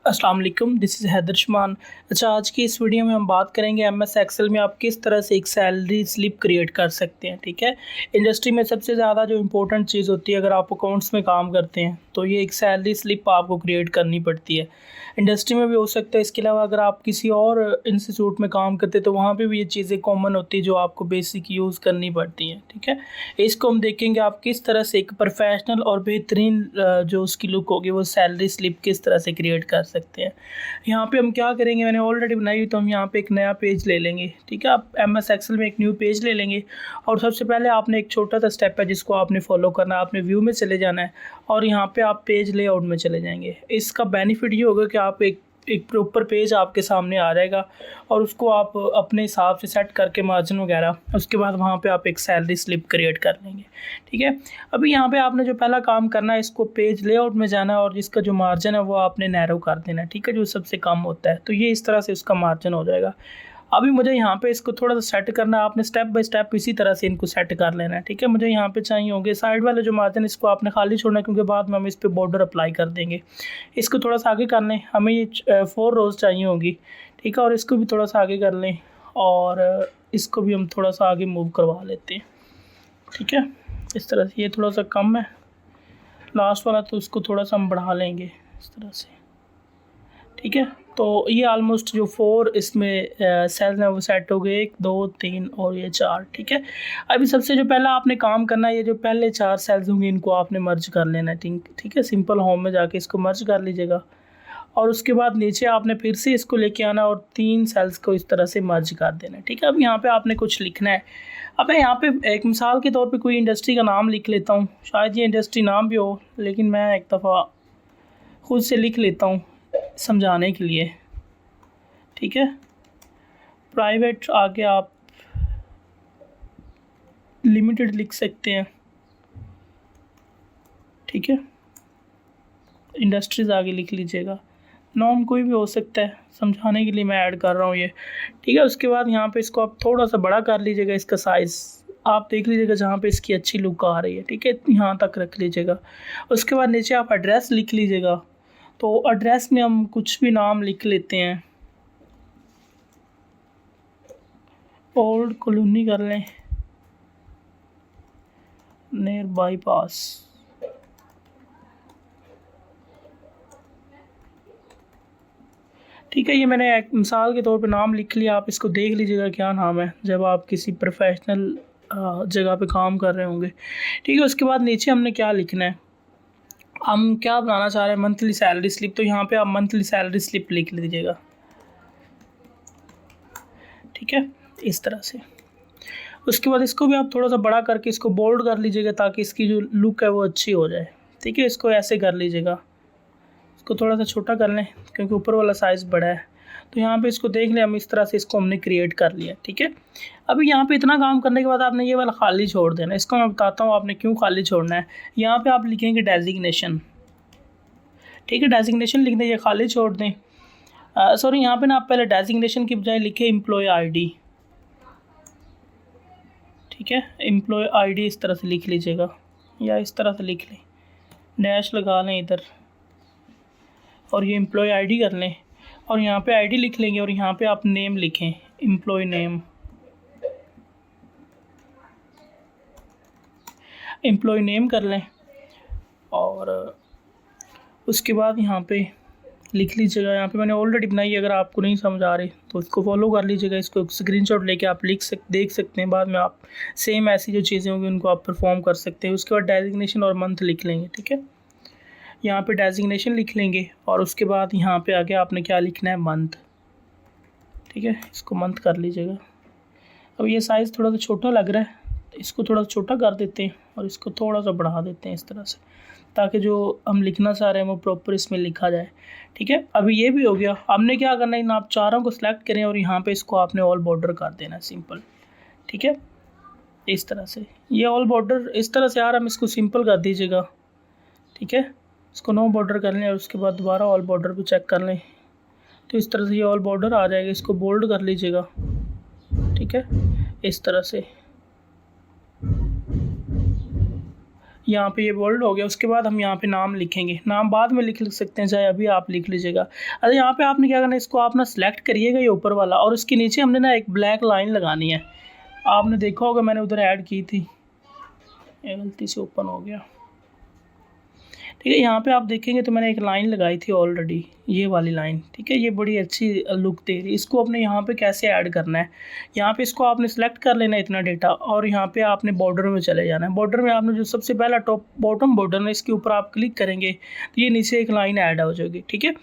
अस्सलाम वालेकुम, this is हैदरशमान। अच्छा, आज की इस वीडियो में हम बात करेंगे एमएस एक्सेल में आप किस तरह से एक सैलरी स्लिप क्रिएट कर सकते हैं। ठीक है, इंडस्ट्री में सबसे ज़्यादा जो इम्पोर्टेंट चीज़ होती है, अगर आप अकाउंट्स में काम करते हैं तो ये एक सैलरी स्लिप आपको क्रिएट करनी पड़ती है। इंडस्ट्री में भी हो सकता है, इसके अलावा अगर आप किसी और इंस्टीट्यूट में काम करते हैं तो वहाँ पे भी ये चीज़ें कॉमन होती है जो आपको बेसिक यूज़ करनी पड़ती हैं। ठीक है, इसको हम देखेंगे आप किस तरह से एक प्रोफेशनल और बेहतरीन जो उसकी लुक होगी वो सैलरी स्लिप किस तरह से क्रिएट कर सकते हैं। यहाँ पे हम क्या करेंगे, मैंने ऑलरेडी बनाई हुई, तो हम यहाँ पे एक नया पेज ले लेंगे। ठीक है, आप एमएस एक्सेल में एक न्यू पेज ले लेंगे और सबसे पहले आपने एक छोटा सा स्टेप है जिसको आपने फॉलो करना है। आपने व्यू में चले जाना है और यहाँ पे आप पेज लेआउट में चले जाएंगे। इसका बेनिफिट ये होगा कि आप एक प्रॉपर पेज आपके सामने आ जाएगा और उसको आप अपने हिसाब से सेट करके मार्जिन वगैरह, उसके बाद वहाँ पे आप एक सैलरी स्लिप क्रिएट कर लेंगे। ठीक है, अभी यहाँ पे आपने जो पहला काम करना है, इसको पेज लेआउट में जाना है और जिसका जो मार्जिन है वो आपने नैरो कर देना है। ठीक है, जो सबसे कम होता है, तो ये इस तरह से उसका मार्जिन हो जाएगा। अभी मुझे यहाँ पे इसको थोड़ा सा सेट करना है, आपने स्टेप बाय स्टेप इसी तरह से इनको सेट कर लेना है। ठीक है, मुझे यहाँ पे चाहिए होंगे साइड वाले जो मार्जिन, इसको आपने खाली छोड़ना है क्योंकि बाद में हम इस पे बॉर्डर अप्लाई कर देंगे। इसको थोड़ा सा आगे कर लें, हमें ये 4 रोज़ चाहिए होंगी। ठीक है, और इसको भी थोड़ा सा आगे कर लें और इसको भी हम थोड़ा सा आगे मूव करवा लेते हैं। ठीक है, इस तरह से ये थोड़ा सा कम है लास्ट वाला, तो उसको थोड़ा सा हम बढ़ा लेंगे इस तरह से। ठीक है, तो ये ऑलमोस्ट जो 4 इसमें सेल्स हैं वो सेट हो गए, 1 2 3 और ये 4। ठीक है, अभी सबसे जो पहला आपने काम करना है, ये जो पहले 4 सेल्स होंगे इनको आपने मर्ज कर लेना है। ठीक है, सिंपल होम में जाके इसको मर्ज कर लीजिएगा और उसके बाद नीचे आपने फिर से इसको लेके आना और 3 सेल्स को इस तरह से मर्ज कर देना है। ठीक है, अब यहाँ पे आपने कुछ लिखना है। अब मैं यहाँ पे एक मिसाल के तौर पे कोई इंडस्ट्री का नाम लिख लेता हूँ, शायद ये इंडस्ट्री नाम भी हो, लेकिन मैं एक दफ़ा खुद से लिख लेता हूँ समझाने के लिए। ठीक है, प्राइवेट आगे आप लिमिटेड लिख सकते हैं। ठीक है, इंडस्ट्रीज़ आगे लिख लीजिएगा, नाम कोई भी हो सकता है, समझाने के लिए मैं ऐड कर रहा हूँ ये। ठीक है, उसके बाद यहाँ पे इसको आप थोड़ा सा बड़ा कर लीजिएगा, इसका साइज़ आप देख लीजिएगा जहाँ पे इसकी अच्छी लुक आ रही है। ठीक है, यहाँ तक रख लीजिएगा। उसके बाद नीचे आप एड्रेस लिख लीजिएगा, तो एड्रेस में हम कुछ भी नाम लिख लेते हैं, ओल्ड कॉलोनी कर लें, नियर बाईपास। ठीक है, ये मैंने एक मिसाल के तौर पे नाम लिख लिया, आप इसको देख लीजिएगा क्या नाम है जब आप किसी प्रोफेशनल जगह पे काम कर रहे होंगे। ठीक है, उसके बाद नीचे हमने क्या लिखना है, हम क्या बनाना चाह रहे हैं, मंथली सैलरी स्लिप, तो यहाँ पे आप मंथली सैलरी स्लिप लिख लीजिएगा। ठीक है, इस तरह से। उसके बाद इसको भी आप थोड़ा सा बड़ा करके इसको बोल्ड कर लीजिएगा ताकि इसकी जो लुक है वो अच्छी हो जाए। ठीक है, इसको ऐसे कर लीजिएगा, इसको थोड़ा सा छोटा कर लें क्योंकि ऊपर वाला साइज़ बड़ा है। तो यहाँ पे इसको देख लें, हम इस तरह से इसको हमने क्रिएट कर लिया। ठीक है, अभी यहाँ पे इतना काम करने के बाद आपने ये वाला खाली छोड़ देना। इसको मैं बताता हूँ आपने क्यों खाली छोड़ना है। यहाँ पे आप लिखेंगे डेजिग्नेशन। ठीक है, डेजिग्नेशन लिख दें, ये खाली छोड़ दें। सॉरी, यहाँ पे ना आप पहले डेजिग्नेशन की बजाय लिखे एम्प्लॉय आईडी। ठीक है, एम्प्लॉय आईडी इस तरह से लिख लीजिएगा या इस तरह से लिख लें, डैश लगा लें इधर और ये एम्प्लॉय आईडी कर लें और यहाँ पे आईडी लिख लेंगे और यहाँ पे आप नेम लिखें, एम्प्लॉय नेम, एम्प्लॉय नेम कर लें और उसके बाद यहाँ पे लिख लीजिएगा। यहाँ पे मैंने ऑलरेडी बनाई है, अगर आपको नहीं समझ आ रही तो इसको फॉलो कर लीजिएगा। इसको स्क्रीनशॉट लेके आप देख सकते हैं, बाद में आप सेम ऐसी जो चीज़ें होंगी उनको आप परफॉर्म कर सकते हैं। उसके बाद डेजिग्नेशन और मंथ लिख लेंगे। ठीक है, यहाँ पे डेजिग्नेशन लिख लेंगे और उसके बाद यहाँ पे आगे आपने क्या लिखना है, मंथ। ठीक है, इसको मंथ कर लीजिएगा। अब ये साइज़ थोड़ा सा छोटा लग रहा है, तो इसको थोड़ा सा छोटा कर देते हैं और इसको थोड़ा सा बढ़ा देते हैं इस तरह से, ताकि जो हम लिखना चाह रहे हैं वो प्रॉपर इसमें लिखा जाए। ठीक है, अभी ये भी हो गया। हमने क्या करना है, इन आप चारों को सिलेक्ट करें और यहाँ पे इसको आपने ऑल बॉर्डर कर देना है, सिंपल। ठीक है, इस तरह से ये ऑल बॉर्डर इस तरह से आ रहा है, हम इसको सिंपल कर दीजिएगा। ठीक है, इसको नो बॉर्डर कर लें और उसके बाद दोबारा ऑल बॉर्डर पे चेक कर लें, तो इस तरह से ये ऑल बॉर्डर आ जाएगा। इसको बोल्ड कर लीजिएगा। ठीक है, इस तरह से यहाँ पे ये बोल्ड हो गया। उसके बाद हम यहाँ पे नाम लिखेंगे, नाम बाद में लिख सकते हैं, चाहे अभी आप लिख लीजिएगा। अच्छा यहाँ पे आपने क्या करना है, इसको आप ना सिलेक्ट करिएगा ये ऊपर वाला, और उसके नीचे हमने ना एक ब्लैक लाइन लगानी है। आपने देखा होगा मैंने उधर ऐड की थी, ये गलती से ओपन हो गया। ठीक है, यहाँ पे आप देखेंगे तो मैंने एक लाइन लगाई थी ऑलरेडी, ये वाली लाइन। ठीक है, ये बड़ी अच्छी लुक दे रही है। इसको अपने यहाँ पे कैसे ऐड करना है, यहाँ पे इसको आपने सेलेक्ट कर लेना है इतना डेटा, और यहाँ पे आपने बॉर्डर में चले जाना है। बॉर्डर में आपने जो सबसे पहला टॉप बॉटम बॉर्डर है, इसके ऊपर आप क्लिक करेंगे तो ये नीचे एक लाइन ऐड हो जाएगी। ठीक है,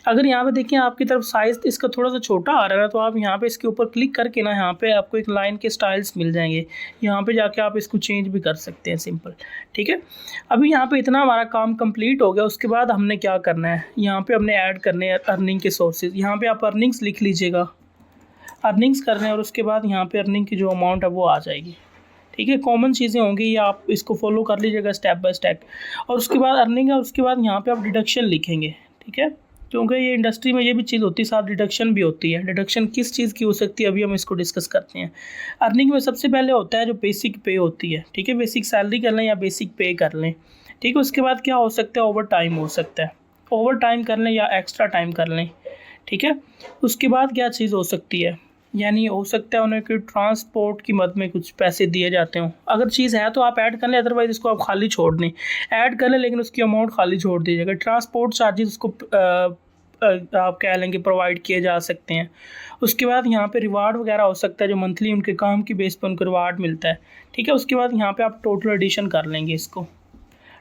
अगर यहाँ पे देखिए आपकी तरफ साइज़ इसका थोड़ा सा छोटा आ रहा है, तो आप यहाँ पर इसके ऊपर क्लिक करके ना यहाँ पर आपको एक लाइन के स्टाइल्स मिल जाएंगे, यहाँ पर जाके आप इसको चेंज भी कर सकते हैं, सिंपल। ठीक है, अभी यहाँ पर इतना हमारा काम कंप्लीट हो गया। उसके बाद हमने क्या करना है, यहाँ पे हमने ऐड करने हैं अर्निंग के सोर्सेज। यहाँ पे आप अर्निंग्स लिख लीजिएगा, अर्निंग्स करने हैं, और उसके बाद यहाँ पे अर्निंग की जो अमाउंट है वो आ जाएगी। ठीक है, कॉमन चीज़ें होंगी, ये आप इसको फॉलो कर लीजिएगा स्टेप बाय स्टेप। और उसके बाद अर्निंग है, उसके बाद यहाँ पे आप डिडक्शन लिखेंगे। ठीक है, क्योंकि ये इंडस्ट्री में ये भी चीज़ होती है, साथ डिडक्शन भी होती है। डिडक्शन किस चीज़ की हो सकती है, अभी हम इसको डिस्कस करते हैं। अर्निंग में सबसे पहले होता है जो बेसिक पे होती है। ठीक है, बेसिक सैलरी कर लें या बेसिक पे कर लें। ठीक है, उसके बाद क्या हो सकता है, ओवर टाइम हो सकता है, ओवर टाइम कर लें या एक्स्ट्रा टाइम कर लें। ठीक है, उसके बाद क्या चीज़ हो सकती है, यानी हो सकता है उन्हें कि ट्रांसपोर्ट की मद में कुछ पैसे दिए जाते हों। अगर चीज़ है तो आप ऐड कर लें, अदरवाइज़ इसको आप खाली छोड़ दें। ऐड कर लें लेकिन उसकी अमाउंट खाली छोड़ दीजिएगा। ट्रांसपोर्ट चार्जेस उसको आप कह लेंगे प्रोवाइड किए जा सकते हैं। उसके बाद यहाँ पे रिवार्ड वगैरह हो सकता है, जो मंथली उनके काम की बेस पर उनको रिवार्ड मिलता है। ठीक है, उसके बाद यहाँ पे आप टोटल एडिशन कर लेंगे, इसको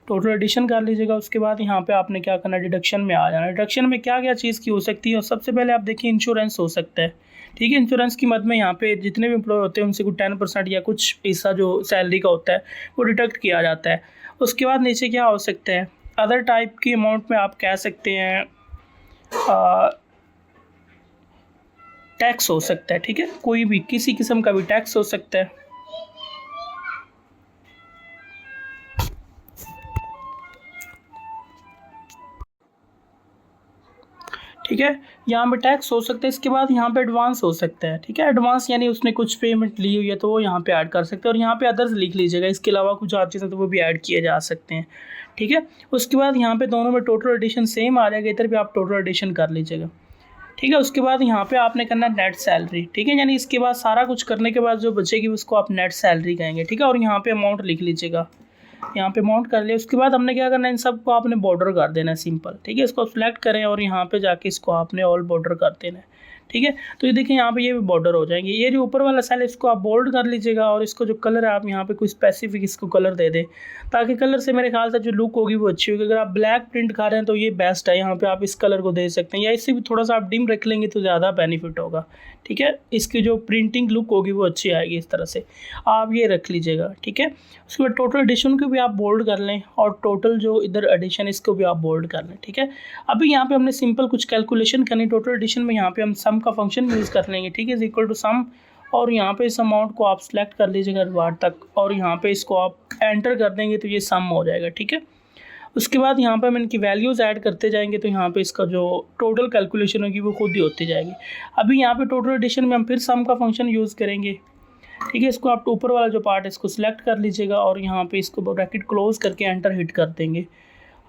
टोटल एडिशन कर लीजिएगा। उसके बाद यहाँ पे आपने क्या करना है, डिडक्शन में आ जाना। डिडक्शन में क्या क्या चीज़ की हो सकती है, और सबसे पहले आप देखिए इंश्योरेंस हो सकता है। ठीक है, इंश्योरेंस की मद में यहाँ पे जितने भी एम्प्लॉय होते हैं उनसे कुछ 10% या कुछ हिस्सा जो सैलरी का होता है वो डिडक्ट किया जाता है। उसके बाद नीचे क्या हो सकता है, अदर टाइप की अमाउंट में आप कह सकते हैं टैक्स हो सकता है। ठीक है, कोई भी किसी किस्म का भी टैक्स हो सकता है। ठीक है, यहाँ पे टैक्स हो सकता है। इसके बाद यहाँ पे एडवांस हो सकता है। ठीक है, एडवांस यानी उसने कुछ पेमेंट ली हुई है तो वो यहाँ पे ऐड कर सकते हैं, और यहाँ पे अदर्स लिख लीजिएगा, इसके अलावा कुछ और चीज़ें तो वो भी ऐड किए जा सकते हैं। ठीक है, उसके बाद यहाँ पे दोनों में टोटल एडिशन सेम आ जाएगा, इधर भी आप टोटल एडिशन कर लीजिएगा। ठीक है, उसके बाद यहाँ पे आपने करना है नेट सैलरी। ठीक है, यानी इसके बाद सारा कुछ करने के बाद जो बचेगी उसको आप नेट सैलरी कहेंगे। ठीक है, और यहाँ पे अमाउंट लिख लीजिएगा, यहाँ पे माउंट कर लिया। उसके बाद हमने क्या करना है, इन सबको आपने बॉर्डर कर देना है, सिंपल। ठीक है, इसको सिलेक्ट करें और यहाँ पे जाके इसको आपने ऑल बॉर्डर कर देना है। ठीक है, तो ये देखिए यहाँ पे ये भी बॉर्डर हो जाएंगे। ये जो ऊपर वाला सेल इसको आप बोल्ड कर लीजिएगा, और इसको जो कलर है आप यहाँ पे कोई स्पेसिफिक इसको कलर दे दें, ताकि कलर से मेरे ख्याल से जो लुक होगी वो अच्छी होगी। अगर आप ब्लैक प्रिंट कर रहे हैं तो ये बेस्ट है, यहाँ पे आप इस कलर को दे सकते हैं, या इससे भी थोड़ा सा आप डिम रख लेंगे तो ज़्यादा बेनिफिट होगा। ठीक है, इसकी जो प्रिंटिंग लुक होगी वो अच्छी आएगी, इस तरह से आप ये रख लीजिएगा। ठीक है, उसके बाद टोटल एडिशन को भी आप बोल्ड कर लें, और टोटल जो इधर एडिशन इसको भी आप बोल्ड कर लें। ठीक है, अभी यहाँ पे हमने सिंपल कुछ कैलकुलेशन करनी। टोटल एडिशन में यहाँ पे हम सम का फंक्शन यूज़ कर लेंगे। ठीक है, इज इक्वल टू सम, और यहाँ पे इस अमाउंट को आप सेलेक्ट कर लीजिएगा रिवार्ड तक, और यहाँ पे इसको आप एंटर कर देंगे तो ये सम हो जाएगा। ठीक है, उसके बाद यहाँ पे हम इनकी वैल्यूज़ ऐड करते जाएंगे, तो यहाँ पे इसका जो टोटल कैलकुलेशन होगी वो खुद ही होती जाएगी। अभी यहाँ पे टोटल एडिशन में हम फिर सम का फंक्शन यूज़ करेंगे। ठीक है, इसको आप ऊपर वाला जो पार्ट है इसको सिलेक्ट कर लीजिएगा, और यहाँ पे इसको ब्रैकेट क्लोज करके एंटर हिट कर देंगे।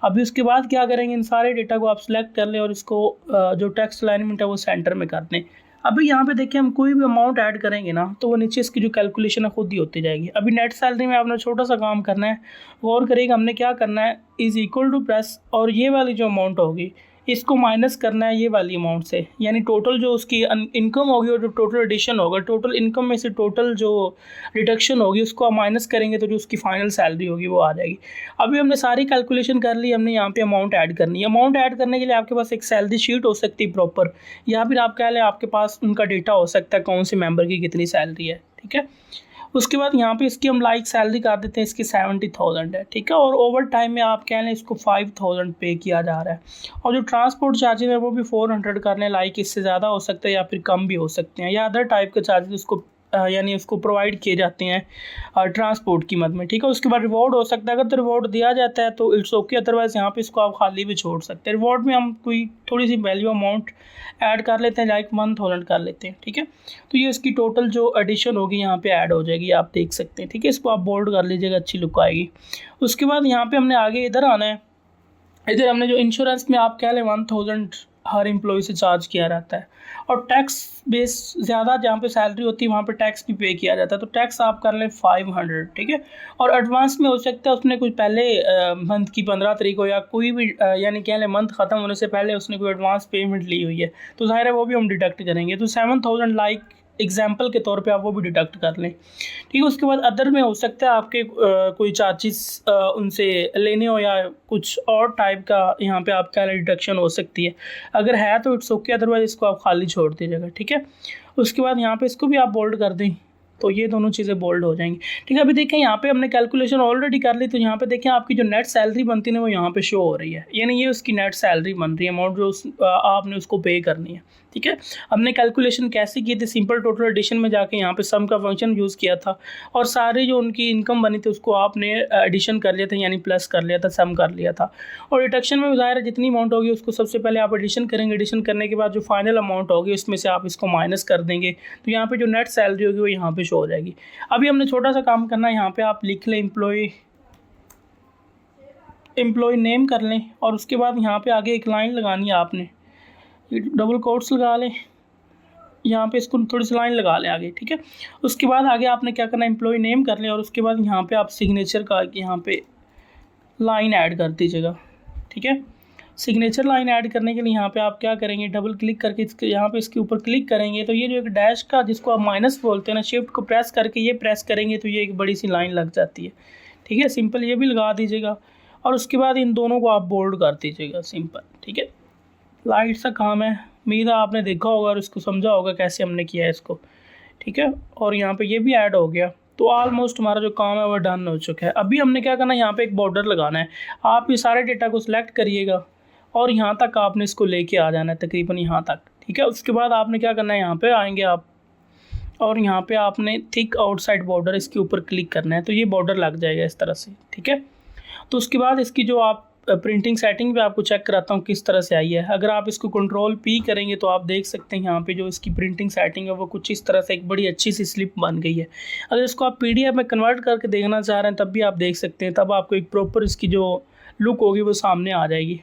अभी उसके बाद क्या करेंगे, इन सारे डेटा को आप सिलेक्ट कर लें, और इसको जो टेक्स्ट अलाइनमेंट है वो सेंटर में कर दें। अभी यहाँ पे देखिए हम कोई भी अमाउंट ऐड करेंगे ना तो वो नीचे इसकी जो कैलकुलेशन है खुद ही होती जाएगी। अभी नेट सैलरी में आपने छोटा सा काम करना है, गौर करिएगा हमने क्या करना है, इज़ इक्वल टू प्रेस, और ये वाली जो अमाउंट होगी इसको माइनस करना है ये वाली अमाउंट से, यानी टोटल जो उसकी इनकम होगी और जो टोटल एडिशन होगा, टोटल इनकम में से टोटल जो रिडक्शन होगी उसको आप माइनस करेंगे तो जो उसकी फाइनल सैलरी होगी वो आ जाएगी। अभी हमने सारी कैलकुलेशन कर ली, हमने यहाँ पे अमाउंट ऐड करनी है। अमाउंट ऐड करने के लिए आपके पास एक सैलरी शीट हो सकती है प्रॉपर, या फिर आप कह लें आपके पास उनका डेटा हो सकता है कौन से मेंबर की कितनी सैलरी है। ठीक है, उसके बाद यहाँ पे इसकी हम लाइक सैलरी कर देते हैं, इसकी 70,000 है। ठीक है, और ओवर टाइम में आप कह लें इसको 5,000 पे किया जा रहा है, और जो ट्रांसपोर्ट चार्जेस है वो भी 400 कर लें। लाइक इससे ज़्यादा हो सकता है या फिर कम भी हो सकते हैं, या अदर टाइप के चार्जेस उसको यानी उसको प्रोवाइड किए जाते हैं ट्रांसपोर्ट की मद में, ठीक है। उसके बाद रिवॉर्ड हो सकता है, अगर तो रिवॉर्ड दिया जाता है तो इट्स ओके, अदरवाइज़ यहाँ पे इसको आप खाली भी छोड़ सकते हैं। रिवॉर्ड में हम कोई थोड़ी सी वैल्यू अमाउंट ऐड कर लेते हैं, लाइक 1000 कर लेते हैं, ठीक है। तो ये इसकी टोटल जो एडिशन होगी यहाँ पे ऐड हो जाएगी, आप देख सकते हैं, ठीक है। इसको आप बोल्ड कर लीजिएगा, अच्छी लुक आएगी। उसके बाद यहाँ पे हमने आगे इधर आना है। इधर हमने जो इंश्योरेंस में आप कह लें 1000 हर एम्प्लॉय से चार्ज किया रहता है, और टैक्स बेस ज़्यादा जहाँ पे सैलरी होती है वहाँ पे टैक्स भी पे किया जाता है, तो टैक्स आप कर लें 500, ठीक है। और एडवांस में हो सकता है उसने कुछ पहले मंथ की 15 तारीख को या कोई भी यानी कह लें मंथ ख़त्म होने से पहले उसने कोई एडवांस पेमेंट ली हुई है, तो ज़ाहिर है वो भी हम डिडक्ट करेंगे। तो 7000 लाइक एग्जाम्पल के तौर पे आप वो भी डिडक्ट कर लें, ठीक है। उसके बाद अदर में हो सकता है आपके कोई चार्जेस उनसे लेने हो या कुछ और टाइप का यहाँ पे आपका डिडक्शन हो सकती है, अगर है तो इट्स ओके, अदरवाइज इसको आप खाली छोड़ दीजिएगा, ठीक है। उसके बाद यहाँ पे इसको भी आप बोल्ड कर दें, तो ये दोनों चीज़ें बोल्ड हो जाएंगी, ठीक है। अभी देखें यहाँ पे हमने कैलकुलेशन ऑलरेडी कर ली, तो यहाँ पे देखें आपकी जो नेट सैलरी बनती है वो यहाँ पे शो हो रही है, यानी ये उसकी नेट सैलरी बन रही है, अमाउंट जो आपने उसको पे करनी है, ठीक है। हमने कैलकुलेशन कैसे की थी, सिंपल टोटल एडिशन में जाके यहाँ पे सम का फंक्शन यूज़ किया था, और सारी जो उनकी इनकम बनी थी उसको आपने एडिशन कर लिया था, यानी प्लस कर लिया था, सम कर लिया था। और डिडक्शन में ज़ाहिर है जितनी अमाउंट होगी उसको सबसे पहले आप एडिशन करेंगे, एडिशन करने के बाद जो फाइनल अमाउंट होगी उसमें से आप इसको माइनस कर देंगे, तो यहाँ पे जो नेट सैलरी होगी वो यहाँ पे शो हो जाएगी। अभी हमने छोटा सा काम करना है, यहाँ पे आप लिख लें एम्प्लॉय नेम कर लें, और उसके बाद यहाँ पे आगे एक लाइन लगानी है आपने, डबल कोट्स लगा लें, यहाँ पे इसको थोड़ी सी लाइन लगा लें आगे, ठीक है। उसके बाद आगे आपने क्या करना है, एम्प्लॉय नेम कर लें, और उसके बाद यहाँ पे आप सिग्नेचर का यहाँ पे लाइन ऐड कर दीजिएगा, ठीक है। सिग्नेचर लाइन ऐड करने के लिए यहाँ पे आप क्या करेंगे, डबल क्लिक करके इसके यहाँ पे इसके ऊपर क्लिक करेंगे, तो ये जो एक डैश का जिसको आप माइनस बोलते हैं ना, शिफ्ट को प्रेस करके ये प्रेस करेंगे तो ये एक बड़ी सी लाइन लग जाती है, ठीक है। सिंपल ये भी लगा दीजिएगा, और उसके बाद इन दोनों को आप बोल्ड कर दीजिएगा, सिंपल, ठीक है। लाइट सा काम है, उम्मीद है आपने देखा होगा और इसको समझा होगा कैसे हमने किया है इसको, ठीक है। और यहाँ पे ये भी ऐड हो गया, तो ऑलमोस्ट हमारा जो काम है वो डन हो चुका है। अभी हमने क्या करना है, यहाँ पे एक बॉर्डर लगाना है। आप ये सारे डेटा को सिलेक्ट करिएगा और यहाँ तक आपने इसको लेके आ जाना है, तकरीबन यहाँ तक, ठीक है। उसके बाद आपने क्या करना है, यहाँ पे आएंगे आप, और यहाँ पे आपने थिक आउटसाइड बॉर्डर इसके ऊपर क्लिक करना है, तो ये बॉर्डर लग जाएगा इस तरह से, ठीक है। तो उसके बाद इसकी जो आप प्रिंटिंग सेटिंग पे आपको चेक कराता हूँ किस तरह से आई है। अगर आप इसको कंट्रोल पी करेंगे तो आप देख सकते हैं यहाँ पे जो इसकी प्रिंटिंग सेटिंग है वो कुछ इस तरह से एक बड़ी अच्छी सी स्लिप बन गई है। अगर इसको आप PDF में कन्वर्ट करके देखना चाह रहे हैं तब भी आप देख सकते हैं, तब आपको एक प्रॉपर इसकी जो लुक होगी वो सामने आ जाएगी,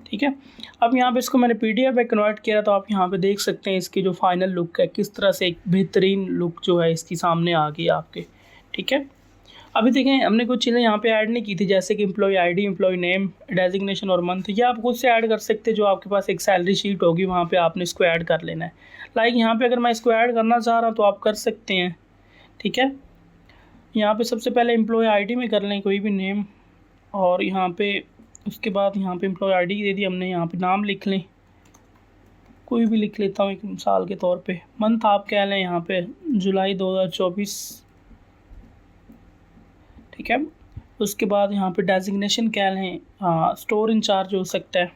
ठीक है। अब यहाँ पे इसको मैंने PDF में कन्वर्ट किया, तो आप यहाँ पे देख सकते हैं इसकी जो फाइनल लुक है, किस तरह से एक बेहतरीन लुक जो है इसकी सामने आ गई आपके, ठीक है। अभी देखें हमने कुछ चीज़ें यहाँ पे ऐड नहीं की थी, जैसे कि employee ID, employee name, designation और मंथ, ये आप खुद से ऐड कर सकते हैं। जो आपके पास एक सैलरी शीट होगी वहाँ पे आपने इसको ऐड कर लेना है। लाइक यहाँ पे अगर मैं इसको ऐड करना चाह रहा हूँ तो आप कर सकते हैं, ठीक है। यहाँ पे सबसे पहले एम्प्लॉय ID में कर लें कोई भी नेम, और यहाँ पे उसके बाद यहाँ पे एम्प्लॉय ID दे दी हमने, यहाँ पे नाम लिख लें, कोई भी लिख लेता हूँ एक मिसाल के तौर पे। मंथ आप कह लें यहाँ पे जुलाई 2024, ठीक है। उसके बाद यहाँ पे डेजिग्नेशन कह लें स्टोर इंचार्ज हो सकता है,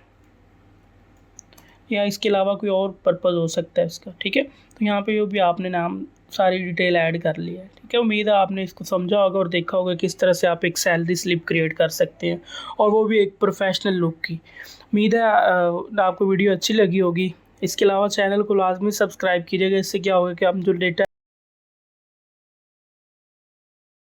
या इसके अलावा कोई और पर्पज़ हो सकता है इसका, ठीक है। तो यहाँ पे भी आपने नाम सारी डिटेल ऐड कर लिया है, ठीक है। उम्मीद है आपने इसको समझा होगा और देखा होगा किस तरह से आप एक सैलरी स्लिप क्रिएट कर सकते हैं, और वो भी एक प्रोफेशनल लुक की। उम्मीद है आपको वीडियो अच्छी लगी होगी। इसके अलावा चैनल को लाजमी सब्सक्राइब कीजिएगा, इससे क्या होगा कि आप जो डेटा